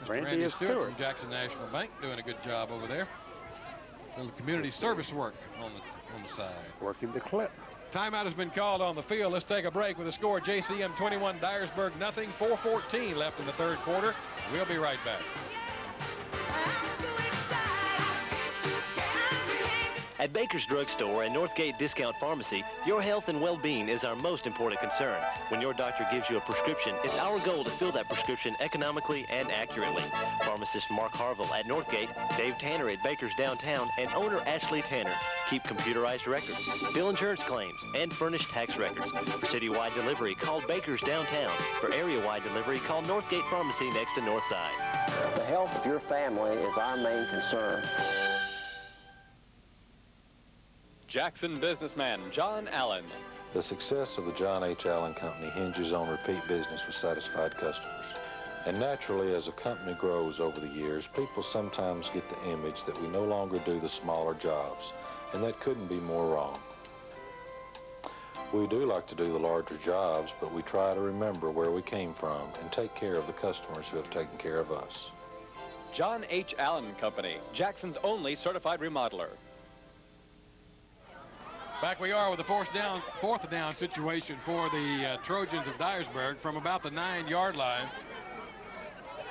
Randy Stewart from Jackson National Bank doing a good job over there. Little community service work on the side. Working the clip. Timeout has been called on the field. Let's take a break with a score. JCM 21, Dyersburg nothing. 4:14 left in the third quarter. We'll be right back. At Baker's Drug Store and Northgate Discount Pharmacy, your health and well-being is our most important concern. When your doctor gives you a prescription, it's our goal to fill that prescription economically and accurately. Pharmacist Mark Harville at Northgate, Dave Tanner at Baker's Downtown, and owner Ashley Tanner keep computerized records, bill insurance claims, and furnish tax records. For citywide delivery, call Baker's Downtown. For area-wide delivery, call Northgate Pharmacy next to Northside. The health of your family is our main concern. Jackson businessman John Allen. The success of the John H. Allen Company hinges on repeat business with satisfied customers. And naturally, as a company grows over the years, people sometimes get the image that we no longer do the smaller jobs, and that couldn't be more wrong. We do like to do the larger jobs, but we try to remember where we came from and take care of the customers who have taken care of us. John H. Allen Company, Jackson's only certified remodeler. Back we are with the fourth down situation for the Trojans of Dyersburg from about the 9-yard line.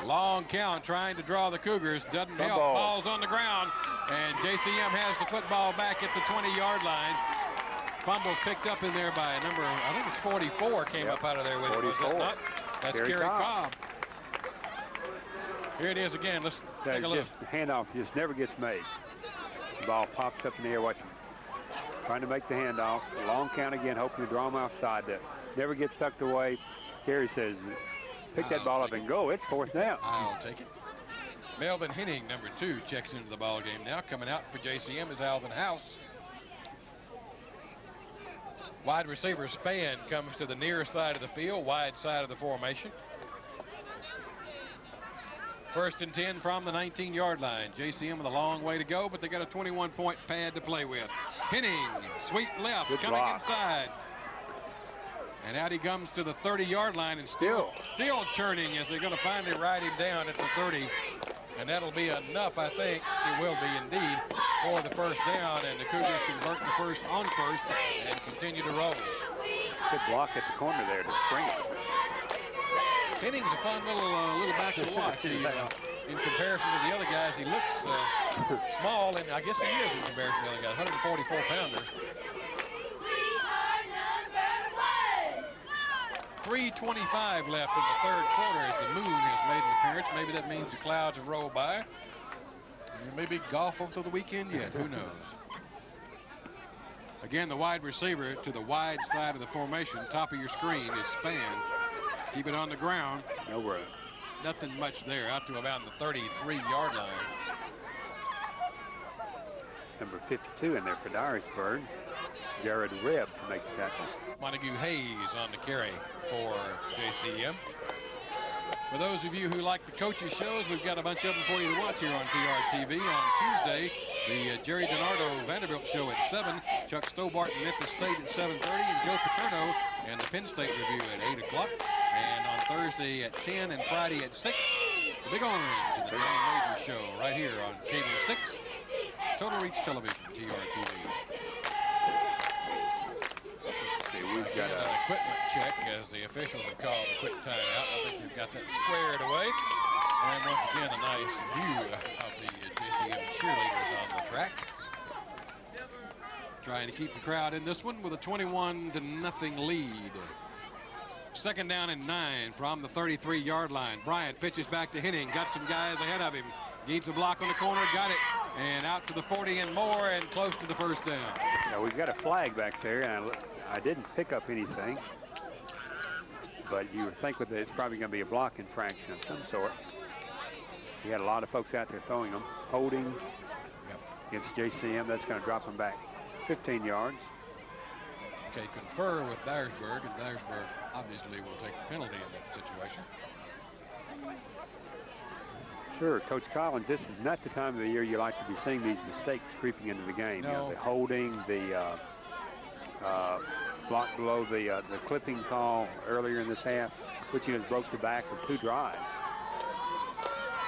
Long count trying to draw the Cougars. Doesn't help. Ball's on the ground. And JCM has the football back at the 20-yard line. Fumble's picked up in there by number, I think it's 44 came up out of there with 44. it. That's Kerry Cobb. Here it is again. Let's take a look. The handoff just never gets made. The ball pops up in the air. Watch him. Trying to make the handoff. Long count again, hoping to draw him offside. That never gets tucked away. Kerry says, pick that ball up and go. It's fourth down. I'll take it. Melvin Henning, number 2, checks into the ball game now. Coming out for JCM is Alvin House. Wide receiver Span comes to the near side of the field, wide side of the formation. First and 10 from the 19-yard line. JCM with a long way to go, but they got a 21-point pad to play with. Henning, sweep left, Good coming block. inside. And out he comes to the 30-yard line and still churning as they're going to finally ride him down at the 30. And that'll be enough, I think. It will be indeed for the first down. And the Cougars convert the first on first and continue to roll. Good block at the corner there to spring it. Henning's a fun little back to watch. In comparison to the other guys, he looks small, and I guess he is in comparison to the other guys. 144-pounder. 3:25 left in the third quarter as the moon has made an appearance. Maybe that means the clouds have rolled by. And maybe golf over the weekend yet. Who knows? Again, the wide receiver to the wide side of the formation. Top of your screen is Span. Keep it on the ground. No worry. Nothing much there. Out to about the 33-yard line. Number 52 in there for Dyersburg. Jared Rebb to make the tackle. Montague Hayes on the carry for JCM. For those of you who like the coaches shows, we've got a bunch of them for you to watch here on TRTV. On Tuesday, the Jerry DiNardo Vanderbilt show at 7, Chuck Stobart and Memphis State at 7:30, and Joe Paterno and the Penn State Review at 8 o'clock. And on Thursday at 10 and Friday at 6, the Big Orange and the Johnny Major show right here on Cable 6, Total Reach Television, TRTV. We've got an equipment check as the officials have called a quick timeout. I think we've got that squared away. And once again, a nice view of the JCM cheerleaders on the track. Trying to keep the crowd in this one with a 21-0 lead. Second down and 9 from the 33-yard line. Bryant pitches back to Henning. Got some guys ahead of him. Needs a block on the corner. Got it. And out to the 40 and more and close to the first down. Now we've got a flag back there, and I didn't pick up anything. But you would think with it, it's probably going to be a block infraction of some sort. We had a lot of folks out there throwing them. Holding against JCM. That's going to drop them back 15 yards. Okay, confer with Dyersburg, and Dyersburg obviously will take the penalty in that situation. Sure, Coach Collins, this is not the time of the year you like to be seeing these mistakes creeping into the game. No. You know, the holding, the block below the clipping call earlier in this half, which has broke the back of 2 drives.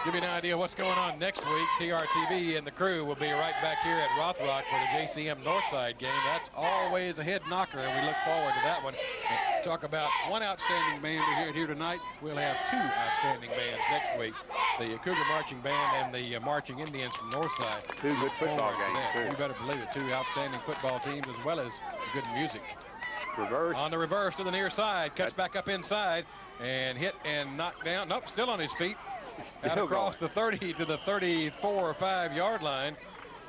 Give you an idea what's going on next week. TRTV and the crew will be right back here at Rothrock for the JCM Northside game. That's always a head knocker, and we look forward to that one. And talk about one outstanding band we heard here tonight. We'll have two outstanding bands next week. The Cougar Marching Band and the Marching Indians from Northside. Two good football games, too. You better believe it. Two outstanding football teams as well as good music. Reverse. On the reverse to the near side. Cuts back up inside and hit and knocked down. Nope, still on his feet. Out across the 30 to the 34 or 5 yard line.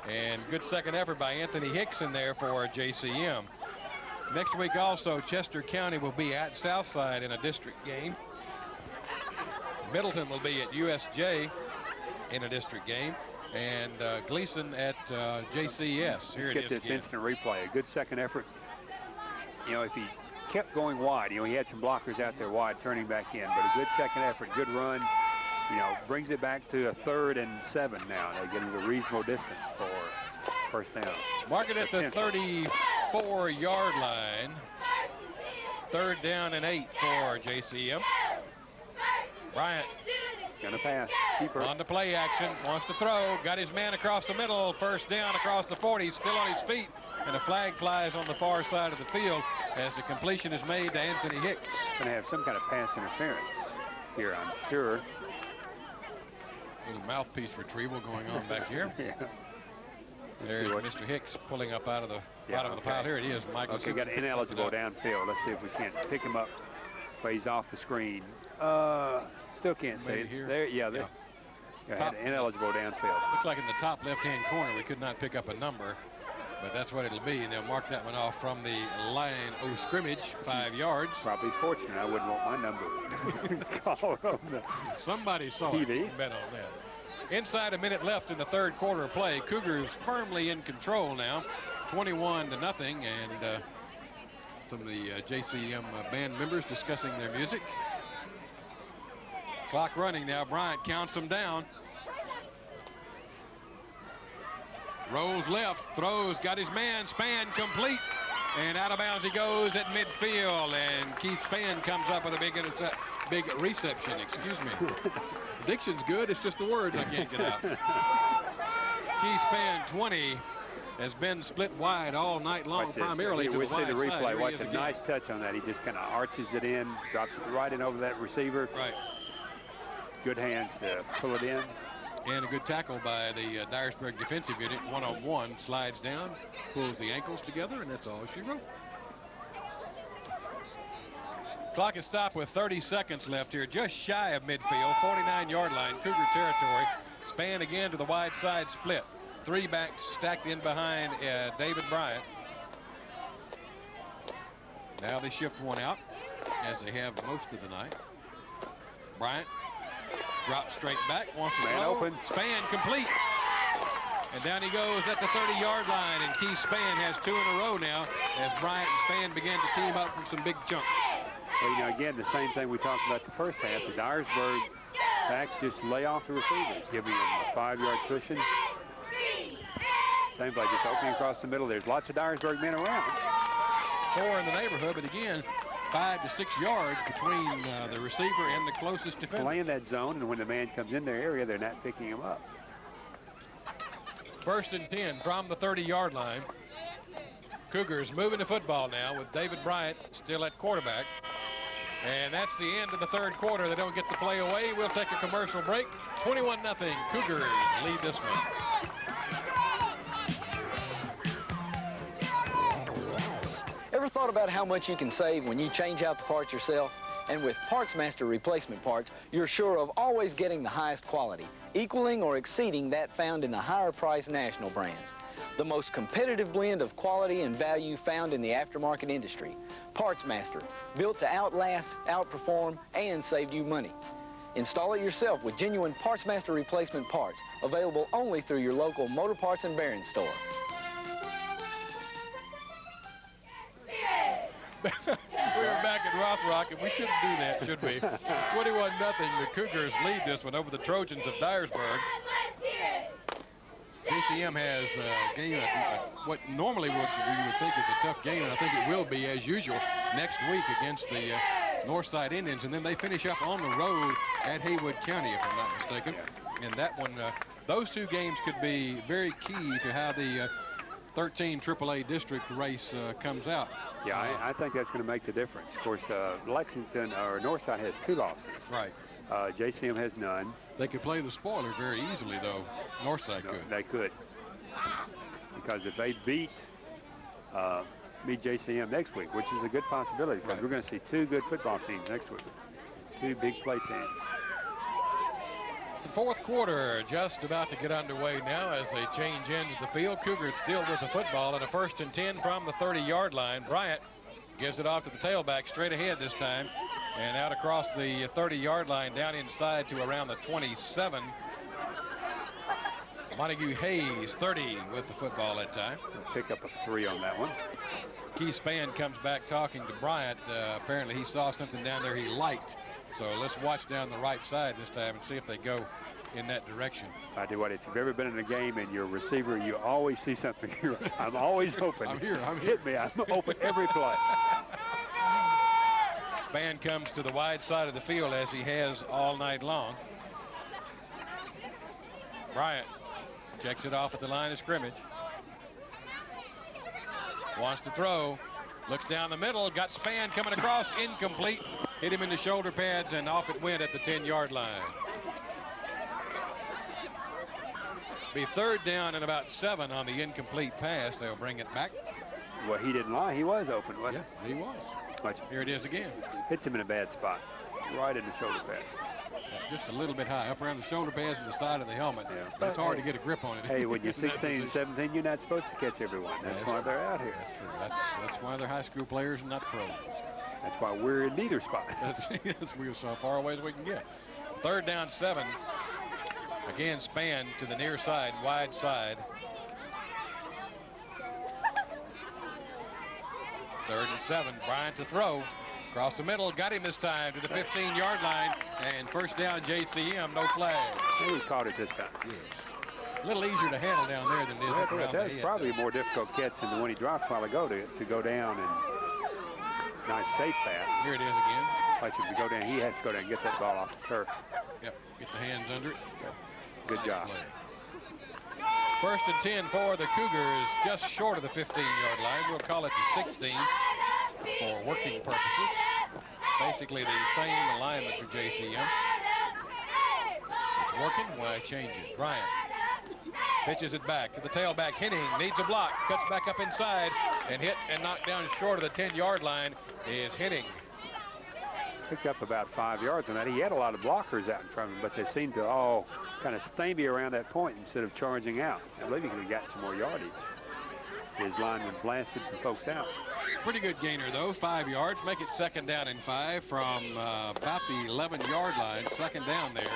And good second effort by Anthony Hicks in there for JCM. Next week also, Chester County will be at Southside in a district game. Middleton will be at USJ in a district game. And Gleason at JCS. Here it is Let's get this again. instant replay. A good second effort. You know, if he kept going wide, you know, he had some blockers out there wide turning back in, but a good second effort, good run, you know, brings it back to a 3rd and 7 now. They're getting a reasonable distance for first down. Mark it at the 34-yard line. 3rd down and 8 for JCM. Bryant Gonna pass. Keeper. on the play action, wants to throw, got his man across the middle, first down across the 40, still on his feet, and a flag flies on the far side of the field as the completion is made to Anthony Hicks. Gonna have some kind of pass interference here, I'm sure. Little mouthpiece retrieval going on back here. Yeah. There's what- Mr. Hicks pulling up out of the Yeah, bottom of the okay. pile. Here it is, Michael. Okay, got ineligible downfield. Let's see if we can't pick him up. But he's off the screen. Still can't see Maybe it. here. There, yeah, there. Yeah, Top. had ineligible downfield. Looks like in the top left-hand corner we could not pick up a number, but that's what it'll be. And they'll mark that one off from the line of scrimmage, 5 yards. Probably fortunate. I wouldn't want my number called on the Somebody saw TV. it. Bet on that. Inside a minute left in the 3rd quarter of play. Cougars firmly in control now, 21-0, and some of the JCM band members discussing their music. Clock running now. Bryant counts them down. Rolls left, throws, got his man, Spann complete, and out of bounds he goes at midfield, and Keith Spann comes up with a big reception, excuse me. Diction's good, it's just the words I can't get out. Keith Spann, 20, has been split wide all night long, Watch this. primarily to the We see wide the side. replay. Here he Watch is a again. nice touch on that. He just kind of arches it in, drops it right in over that receiver. Right. Good hands to pull it in. And a good tackle by the Dyersburg defensive unit. One-on-one, slides down, pulls the ankles together, and that's all she wrote. Clock is stopped with 30 seconds left here, just shy of midfield, 49-yard line, Cougar territory. Spann again to the wide side split. 3 backs stacked in behind David Bryant. Now they shift one out, as they have most of the night. Bryant drops straight back, wants to Man throw. open. Spann complete. And down he goes at the 30-yard line, and Keith Spann has 2 in a row now as Bryant and Spann begin to team up for some big chunks. Well, you know, again, the same thing we talked about the first half. The Dyersburg backs just lay off the receivers, giving them a 5-yard cushion. Same play, just opening across the middle. There's lots of Dyersburg men around. 4 in the neighborhood, but again, 5 to 6 yards between the receiver and the closest defender. Playing that zone, and when the man comes in their area, they're not picking him up. 1st and 10 from the 30-yard line. Cougars moving the football now with David Bryant still at quarterback. And that's the end of the 3rd quarter. They don't get the play away. We'll take a commercial break. 21-0. Cougars lead this one. Ever thought about how much you can save when you change out the parts yourself? And with PartsMaster replacement parts, you're sure of always getting the highest quality, equaling or exceeding that found in the higher-priced national brands. The most competitive blend of quality and value found in the aftermarket industry. PartsMaster, built to outlast, outperform, and save you money. Install it yourself with genuine PartsMaster replacement parts, available only through your local Motor Parts and Bearing store. We're back at Rothrock, and we shouldn't do that, should we? 21-0. The Cougars lead this one over the Trojans of Dyersburg. JCM has a game, what normally we would think is a tough game, and I think it will be, as usual, next week against the Northside Indians, and then they finish up on the road at Haywood County, if I'm not mistaken. And that one, those two games could be very key to how the 13 AAA district race comes out. Yeah, I think that's going to make the difference. Of course, Lexington or Northside has 2 losses. Right. JCM has none. They could play the spoiler very easily, though. Northside could. They could. Because if they beat JCM next week, which is a good possibility, because we're going to see 2 good football teams next week. 2 big play teams. The fourth quarter just about to get underway now as they change ends of the field. Cougars still with the football and a 1st and 10 from the 30-yard line. Bryant gives it off to the tailback straight ahead this time and out across the 30-yard line down inside to around the 27. Montague Hayes, 30, with the football that time. Pick up a 3 on that one. Keith Spann comes back talking to Bryant. Apparently he saw something down there he liked. So let's watch down the right side this time and see if they go in that direction. I tell you what, if you've ever been in a game and you're a receiver, you always see something. I'm always open. I'm here. Hit me. I'm open every play. Spann comes to the wide side of the field as he has all night long. Bryant checks it off at the line of scrimmage. Wants to throw. Looks down the middle. Got Spann coming across. Incomplete. Hit him in the shoulder pads, and off it went at the 10-yard line. Be 3rd down and about 7 on the incomplete pass. They'll bring it back. Well, he didn't lie. He was open, wasn't he? Yeah, he was. Here it is again. Hits him in a bad spot. Right in the shoulder pad. Just a little bit high, up around the shoulder pads and the side of the helmet. Yeah. But it's hard to get a grip on it. Hey, when you're 16 and 17, you're not supposed to catch everyone. That's why they're out here. That's true. That's why they're high school players and not pros. That's why we're in neither spot. We're so far away as we can get. 3rd down 7. Again, Spann to the near side, wide side. 3rd and 7. Bryant to throw. Across the middle, got him this time to the 15-yard line, and 1st down JCM, no flag. He caught it this time. Yes. A little easier to handle down there than it is around the head. That's probably a more difficult catch than the one he dropped a while ago to go down and nice safe pass. Here it is again. Like him to go down, he has to go down and get that ball off the turf. Yep, get the hands under it. Yep. Good job. 1st and 10 for the Cougars, just short of the 15-yard line. We'll call it the 16 for working purposes. Basically the same alignment for JCM. It's working. Why change it? Bryant pitches it back to the tailback. Henning needs a block. Cuts back up inside and hit and knocked down short of the 10-yard line is Henning. Picked up about 5 yards on that. He had a lot of blockers out in front of him, but they seemed to all kind of stymie around that point instead of charging out. I believe he could have got some more yardage. His lineman blasted some folks out. Pretty good gainer, though. 5 yards. Make it 2nd down and 5 from about the 11-yard line. 2nd down there.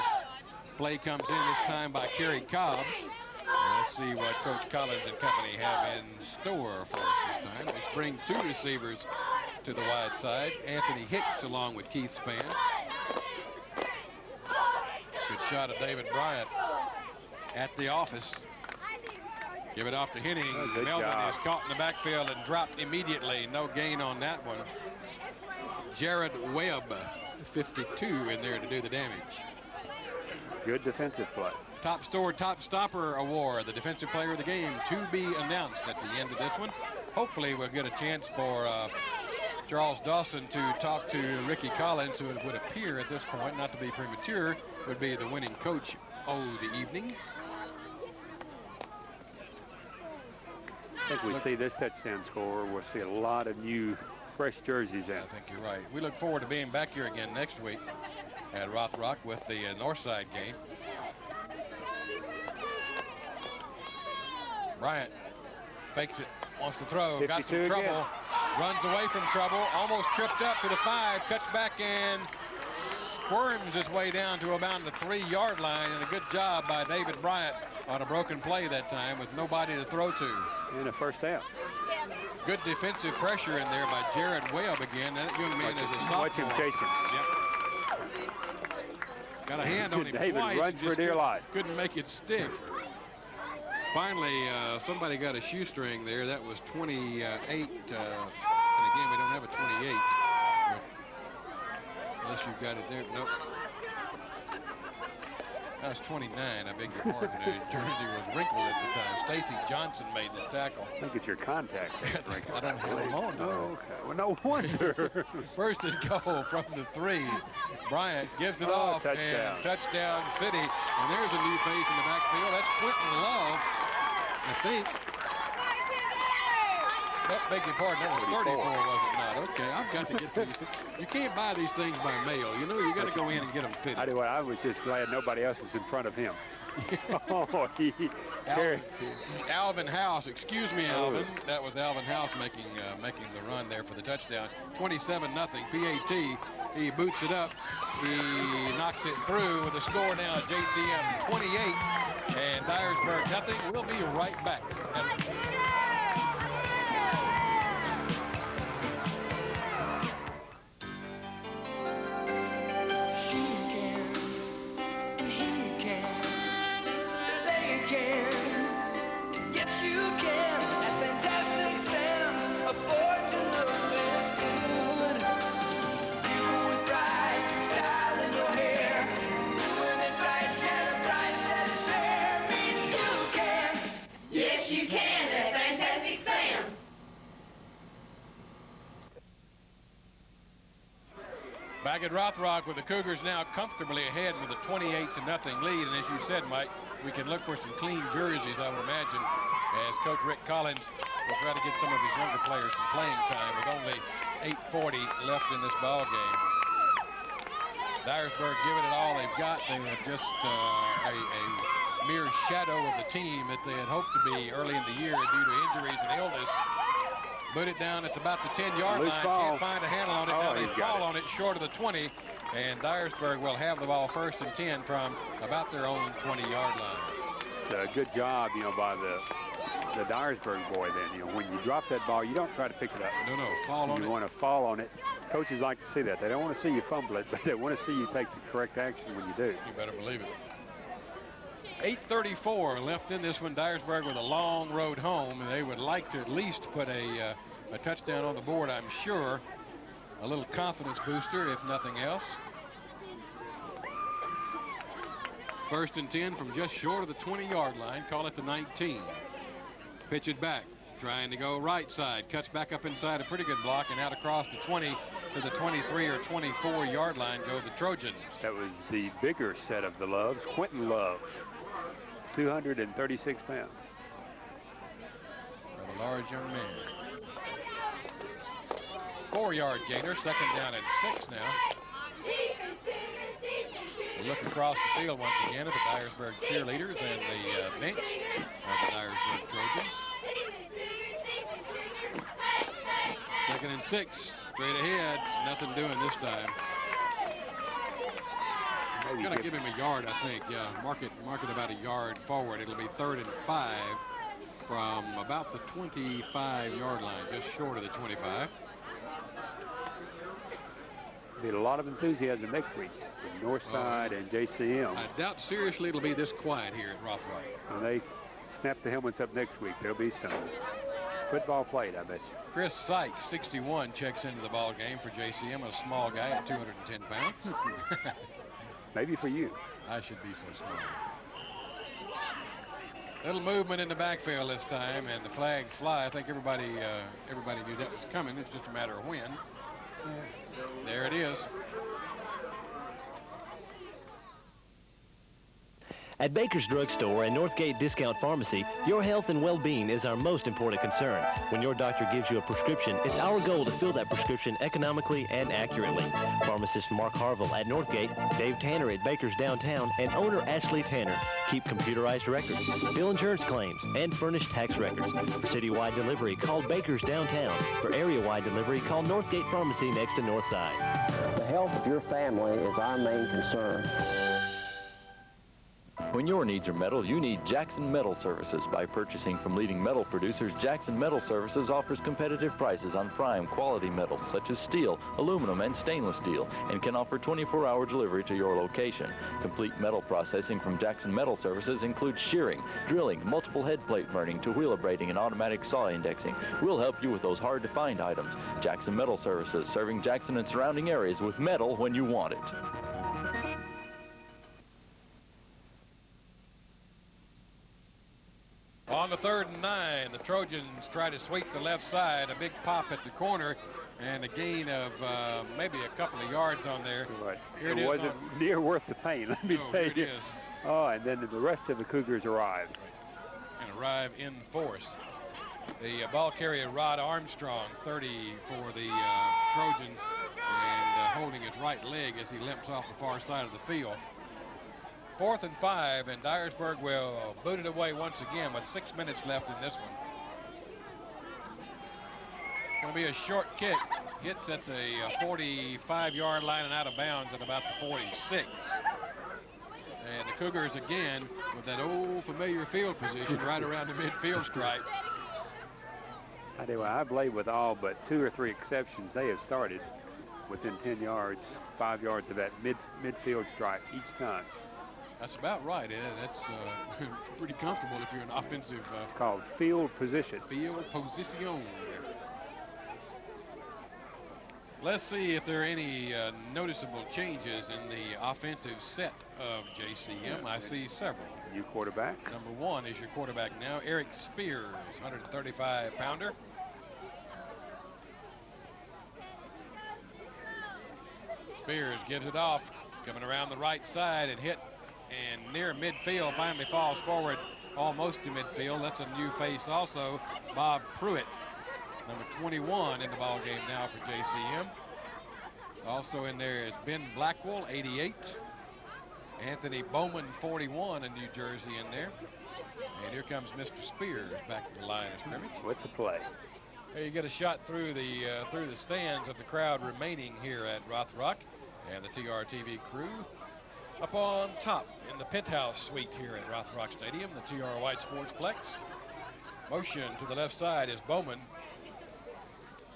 Play comes in this time by Kerry Cobb. Let's see what Coach Collins and company have in store for us this time. Let's bring 2 receivers to the wide side. Anthony Hicks along with Keith Spann. Good shot of David Bryant at the office. Give it off to Henning. Melvin is caught in the backfield and dropped immediately. No gain on that one. Jared Webb, 52, in there to do the damage. Good defensive play. Top Stopper Award, the defensive player of the game, to be announced at the end of this one. Hopefully we'll get a chance for Charles Dawson to talk to Ricky Collins, who would appear at this point, not to be premature, would be the winning coach of the evening. I think we see this touchdown score. We'll see a lot of new, fresh jerseys in. I think you're right. We look forward to being back here again next week at Rothrock with the Northside game. Bryant fakes it, wants to throw, got some trouble, again. Runs away from trouble, almost tripped up to the 5, cuts back and squirms his way down to about the 3-yard line, and a good job by David Bryant on a broken play that time with nobody to throw to. And a 1st down. Good defensive pressure in there by Jared Webb again. That young man is a sophomore. Watch him chasing. Yep. Got a hand on him David twice. Runs for dear life. Couldn't make it stick. Finally, somebody got a shoestring there. That was 28. And again, we don't have a 28. Unless you've got it there. Nope. That was 29, I beg your pardon. The jersey was wrinkled at the time. Stacy Johnson made the tackle. I think it's your contact. I don't have them on. Oh, okay. Well, no wonder. First and goal from the 3. Bryant gives it off, touchdown. and touchdown City. And there's a new face in the backfield. That's Quentin Love, I think. Oh, beg your pardon, that was 34, was it not? Okay, I've got to get these. You can't buy these things by mail. You know, you got to go in and get them fitted. I do. I was just glad nobody else was in front of him. Alvin House, excuse me, Alvin. That was Alvin House making the run there for the touchdown. 27-0 PAT. He boots it up. He knocks it through with a score now. JCM 28 and Dyersburg nothing. We'll be right back. Back at Rothrock with the Cougars now comfortably ahead with a 28-0 lead. And as you said, Mike, we can look for some clean jerseys, I would imagine, as Coach Rick Collins will try to get some of his younger players some playing time with only 8:40 left in this ball game. Dyersburg giving it all they've got. They were just a mere shadow of the team that they had hoped to be early in the year due to injuries and illness. Put it down at about the 10-yard line. Can't find a handle on it. Now they fall on it short of the 20. And Dyersburg will have the ball 1st and 10 from about their own 20-yard line. Good job, you know, by the Dyersburg boy then. You know, when you drop that ball, you don't try to pick it up. No, fall on it. You want to fall on it. Coaches like to see that. They don't want to see you fumble it, but they want to see you take the correct action when you do. You better believe it. 8:34 left in this one. Dyersburg with a long road home, and they would like to at least put a touchdown on the board, I'm sure. A little confidence booster, if nothing else. 1st and 10 from just short of the 20-yard line. Call it the 19. Pitch it back. Trying to go right side. Cuts back up inside a pretty good block, and out across the 20 to the 23 or 24-yard line go the Trojans. That was the bigger set of the Loves. Quentin Love, 236 pounds. A large young man. 4-yard gainer, 2nd down and 6 now. We look across the field once again at the Dyersburg cheerleaders and the bench of the Dyersburg Trojans. 2nd and 6, straight ahead, nothing doing this time. We're gonna give him a yard, I think. Yeah, mark it about a yard forward. It'll be 3rd and 5 from about the 25-yard line, just short of the 25. Be a lot of enthusiasm next week from Northside and JCM. I doubt seriously it'll be this quiet here at Rothrock. When they snap the helmets up next week, there'll be some football played, I bet you. Chris Sykes, 61, checks into the ball game for JCM, a small guy at 210 pounds. Maybe for you. I should be so small. Little movement in the backfield this time, and the flags fly. I think everybody knew that was coming. It's just a matter of when. There it is. At Baker's Drug Store and Northgate Discount Pharmacy, your health and well-being is our most important concern. When your doctor gives you a prescription, it's our goal to fill that prescription economically and accurately. Pharmacist Mark Harville at Northgate, Dave Tanner at Baker's Downtown, and owner Ashley Tanner keep computerized records, bill insurance claims, and furnish tax records. For citywide delivery, call Baker's Downtown. For area-wide delivery, call Northgate Pharmacy next to Northside. The health of your family is our main concern. When your needs are metal, you need Jackson Metal Services. By purchasing from leading metal producers, Jackson Metal Services offers competitive prices on prime quality metals such as steel, aluminum, and stainless steel, and can offer 24-hour delivery to your location. Complete metal processing from Jackson Metal Services includes shearing, drilling, multiple head plate burning to wheel abrading and automatic saw indexing. We'll help you with those hard-to-find items. Jackson Metal Services, serving Jackson and surrounding areas with metal when you want it. On the 3rd and 9, the Trojans try to sweep the left side. A big pop at the corner and a gain of maybe a couple of yards on there. But Here it it is wasn't near worth the pain, let me Oh, tell here it you. is. Oh, and then the rest of the Cougars arrived. And arrive in force. The ball carrier Rod Armstrong, 30 for the Trojans, and holding his right leg as he limps off the far side of the field. 4th and 5, and Dyersburg will boot it away once again with 6 minutes left in this one. Going to be a short kick. Hits at the 45-yard line and out of bounds at about the 46. And the Cougars again with that old familiar field position right around the midfield stripe. I do. I believe with all but 2 or 3 exceptions, they have started within 10 yards, 5 yards of that midfield stripe each time. That's about right, Ed. That's pretty comfortable if you're an offensive It's called field position. field position. Let's see if there are any noticeable changes in the offensive set of JCM. I see several. New quarterback. Number 1 is your quarterback now, Eric Spears, 135-pounder. Spears gives it off, coming around the right side and hit, and near midfield, finally falls forward almost to midfield. That's a new face also, Bob Pruitt, number 21 in the ball game now for JCM. Also in there is Ben Blackwell, 88. Anthony Bowman, 41 in New Jersey in there. And here comes Mr. Spears back to the line of scrimmage. With the play. There you get a shot through the stands of the crowd remaining here at Rothrock, and the TRTV crew up on top in the penthouse suite here at Rothrock Stadium, the TR White Sportsplex. Motion to the left side is Bowman.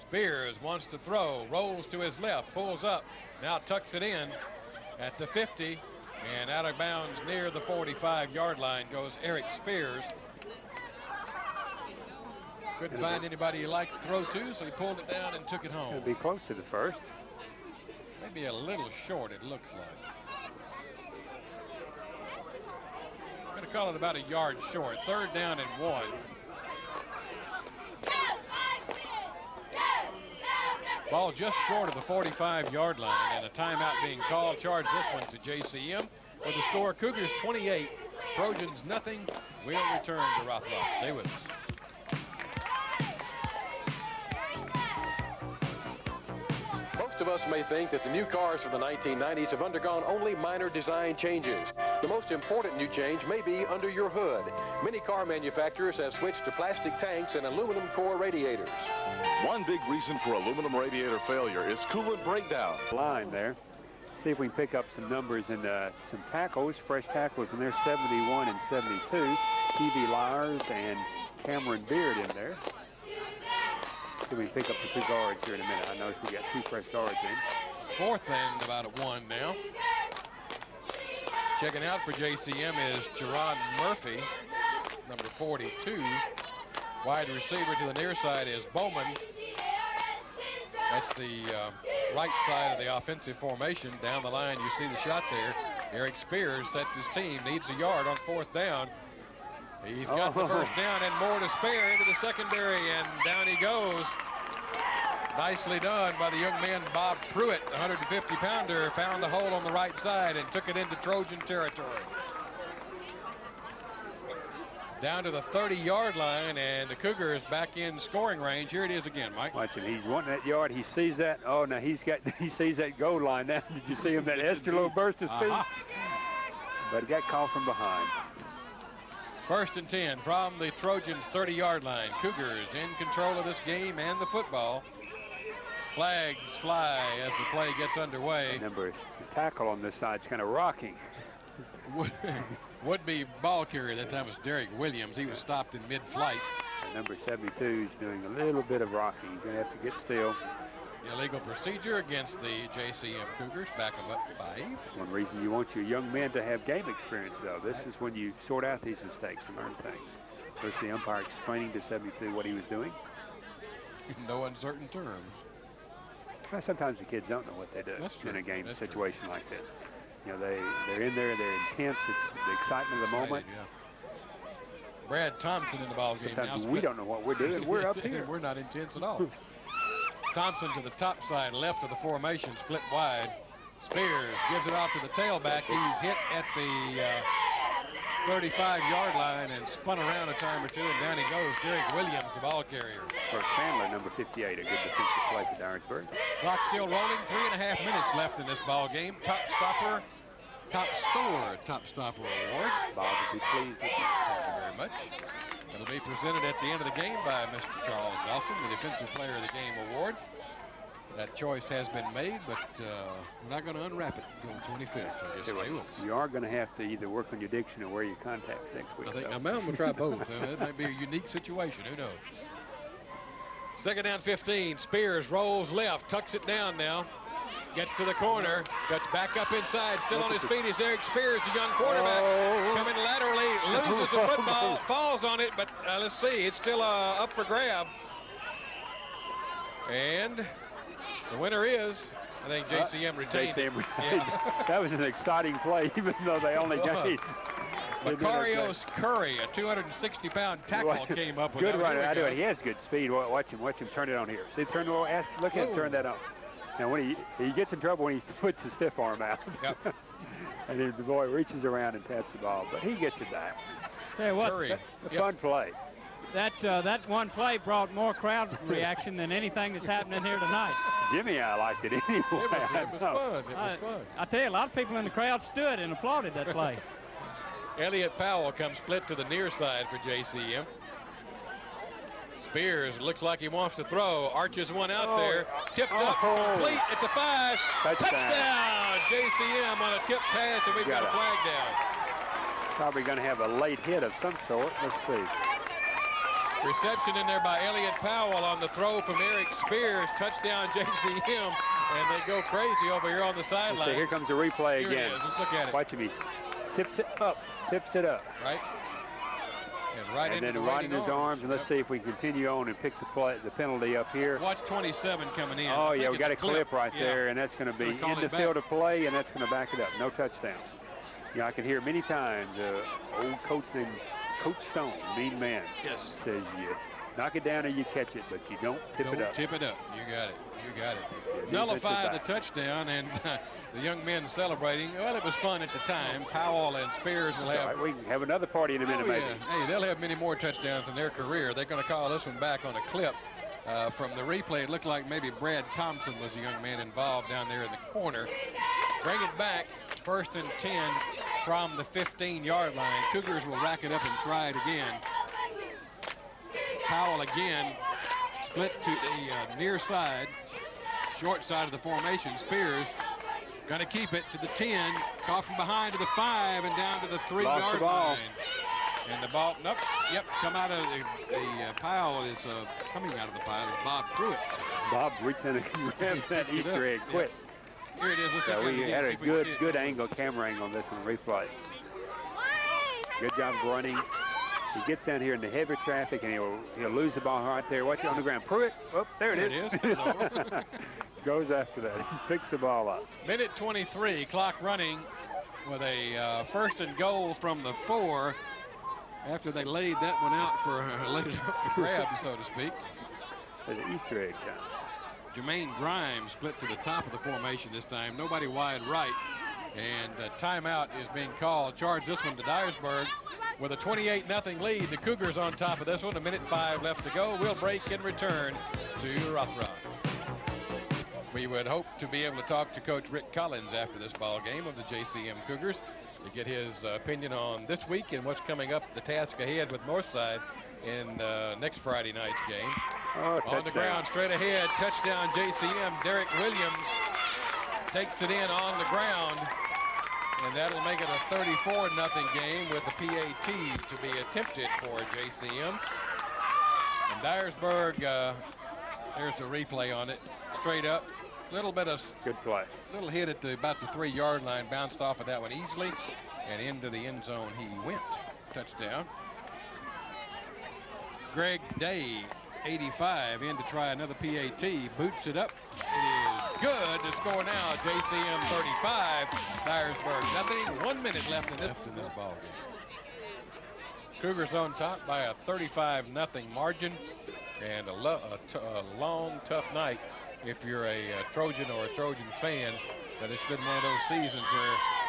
Spears wants to throw, rolls to his left, pulls up, now tucks it in at the 50, and out of bounds near the 45-yard line goes Eric Spears. Couldn't find anybody he liked to throw to, so he pulled it down and took it home. It'll be close to the first. Maybe a little short, it looks like. I'm going to call it about a yard short. 3rd down and 1. Ball just short of the 45-yard line, and a timeout being called. Charge this one to JCM with the score Cougars 28, Trojans nothing. We'll return to Rothrock. Stay with us. Most of us may think that the new cars from the 1990s have undergone only minor design changes. The most important new change may be under your hood. Many car manufacturers have switched to plastic tanks and aluminum core radiators. One big reason for aluminum radiator failure is coolant breakdown. Line there. See if we can pick up some numbers and some tackles, fresh tackles, and there's 71 and 72. TV Lyers and Cameron Beard in there. See if we can pick up the 2 guards here in a minute. I noticed we got 2 fresh guards in. 4th and about a 1 now. Checking out for JCM is Gerard Murphy, number 42. Wide receiver to the near side is Bowman. That's the right side of the offensive formation. Down the line, you see the shot there. Eric Spears sets his team, needs a yard on 4th down. He's got the first down and more to spare into the secondary, and down he goes. Nicely done by the young man Bob Pruitt, the 150-pounder, found the hole on the right side and took it into Trojan territory. Down to the 30-yard line, and the Cougars back in scoring range. Here it is again, Mike. Watch him. He's wanting that yard. He sees that. Oh, now he sees that goal line now. Did you see him, that extra little burst of speed? But he got caught from behind. 1st and 10 from the Trojans' 30-yard line. Cougars in control of this game and the football. Flags fly as the play gets underway. Remember, the tackle on this side is kind of rocking. Would-be ball carrier that time was Derek Williams. He was stopped in mid-flight. Number 72 is doing a little bit of rocking. He's going to have to get still. Illegal procedure against the JCM Cougars. Back them up 5. One reason you want your young men to have game experience, though. This is when you sort out these mistakes and learn things. First, the umpire explaining to 72 what he was doing. In no uncertain terms. Well, sometimes the kids don't know what they do in a game situation like this. You know, they're in there, they're intense. It's the excitement of the moment. Yeah. Brad Thompson in the ball game now. Sometimes we don't know what we're doing. We're up here. We're not intense at all. Thompson to the top side, left of the formation, split wide. Spears gives it off to the tailback. He's hit at the 35-yard line and spun around a time or two, and down he goes. Derek Williams, the ball carrier. For Chandler, number 58, a good defensive play for Dyersburg. Clock still rolling. 3.5 minutes left in this ball game. Top scorer award. Bob would be pleased with you. Thank you very much. It'll be presented at the end of the game by Mr. Charles Dawson, the Defensive Player of the Game award. That choice has been made, but we're not going to unwrap it until the 25th. So just stay with us. You are going to have to either work on your diction or wear your contacts next week. I think Mountain will try both. It might be a unique situation. Who knows? Second down 15. Spears rolls left, tucks it down now. Gets to the corner, gets back up inside, still on his feet is Eric Spears, the young quarterback, coming laterally, loses the football, falls on it, but let's see, it's still up for grabs. And the winner is, I think JCM retained. JCM retained. Yeah. That was an exciting play, even though they only got it. Macarios Curry, a 260-pound tackle, came up with good runner. I do it. He has good speed. Watch him turn it on here. See, look at him turn that on. Now, when he gets in trouble when he puts his stiff arm out. Yep. And then the boy reaches around and taps the ball, but he gets it back. Tell you what, Curry. Fun play. That one play brought more crowd reaction than anything that's happening here tonight. Jimmy, I liked it anyway. It was fun. It was fun. I tell you, a lot of people in the crowd stood and applauded that play. Elliott Powell comes split to the near side for JCM. Spears looks like he wants to throw. Arches one out there. Tipped up, complete at the 5. Touchdown! JCM on a tip pass, and we've got a flag down. Probably going to have a late hit of some sort. Let's see. Reception in there by Elliott Powell on the throw from Eric Spears. Touchdown JCM, and they go crazy over here on the sideline. Here comes the replay here again. It is. Let's look at it. Watch him. He tips it up. Right. And then right in his arms, and let's see if we continue on and pick the penalty up here. Watch 27 coming in. Oh, yeah, we got a clip right there, and that's going to be in the field of play, and that's going to back it up. No touchdown. Yeah, I can hear many times old coach named Coach Stone, mean man, says you knock it down or you catch it, but you don't tip it up. Tip it up. You got it. You got it. Nullify the touchdown, and the young men celebrating. Well, it was fun at the time. Powell and Spears will have. We can have another party in a minute, maybe. Hey, they'll have many more touchdowns in their career. They're going to call this one back on a clip. From the replay, it looked like maybe Brad Thompson was the young man involved down there in the corner. Bring it back, 1st and 10 from the 15-yard line. Cougars will rack it up and try it again. Powell again, split to the near side, short side of the formation. Spears going to keep it to the 10, caught from behind to the 5 and down to the 3-yard line. And the ball, come out of the pile is coming out of the pile is Bob Pruitt. Bob reached in and grabbed that Easter egg quick. Here it is. We had a good angle, camera angle on this one, replay. Good job running. He gets down here in the heavy traffic, and he'll lose the ball right there. Watch it on the ground. Pruitt, there it is. Goes after that. He picks the ball up. Minute 23, clock running with a 1st and goal from the 4 after they laid that one out for grab, so to speak. There's an Easter egg time. Jermaine Grimes split to the top of the formation this time. Nobody wide right. And timeout is being called. Charge this one to Dyersburg with a 28-0 lead. The Cougars on top of this one. 1:05 left to go. We'll break and return to Rothrock. We would hope to be able to talk to Coach Rick Collins after this ball game of the JCM Cougars to get his opinion on this week and what's coming up, the task ahead with Northside in next Friday night's game. On the ground, straight ahead, touchdown JCM. Derek Williams takes it in on the ground, and that'll make it a 34-0 game with the PAT to be attempted for JCM. And Dyersburg, there's a replay on it, straight up. Little bit of good play. Little hit at about the 3-yard line, bounced off of that one easily, and into the end zone he went. Touchdown. Greg Day, 85, in to try another PAT, boots it up. It is good to score now. JCM 35, Dyersburg nothing. 1 minute left in this ball game. Cougars on top by a 35-0 margin, and a long, tough night if you're a Trojan or a Trojan fan. But it's been one of those seasons where